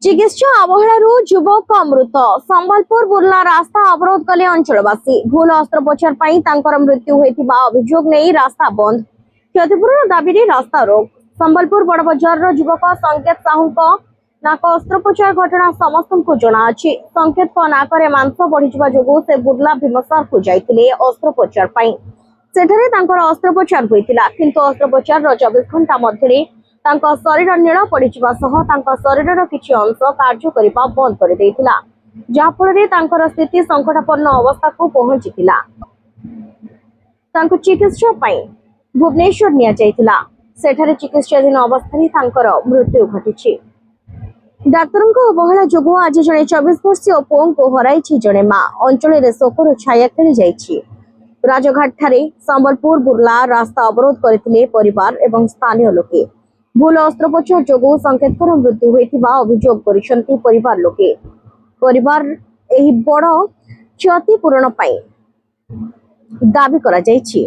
चिकित्सा अवहेलू युवक मृत संबलपुर बुर्ला रास्ता अवरोध कले अंचलवासी भूल अस्त्रोपचार मृत्यु होता अभियोग नहीं रास्ता बंद क्षतिपूरण दाबी रास्ता रोक संबलपुर बड़ बजार युवक संकेत साहू नाक अस्त्रोपचार घटना समस्त को जना संकेत नाकरे मांस बढ़ी जो से बुर्ला भीमसार को जाते अस्त्रोपचार अस्त्रोपचार होता किंतु अस्त्रोपचार 24 घंटा मध्य शरीर नील पड़ शरीर किसी अंश कार्य करने बंद कर जहाँफल स्थिति संकटापन्न अवस्था को पहुंची चिकित्सा भुवनेश्वर निठे चिकित्साधीन अवस्था मृत्यु घटी डाक्तर अवहेला जो आज जड़े 24 वर्षीय पुओं को हराई जड़े मां अंचल शोकर छाया खेली जाइए राजघाट ठारे संबलपुर बुर्ला रास्ता अवरोध करते परिवार एवं स्थानीय लोके भूल अस्त्रोपचार जो संकेत मृत्यु होता अभियोग परिवार लोके परिवार बड़ क्षतिपूरण दाबी करा जाइछि।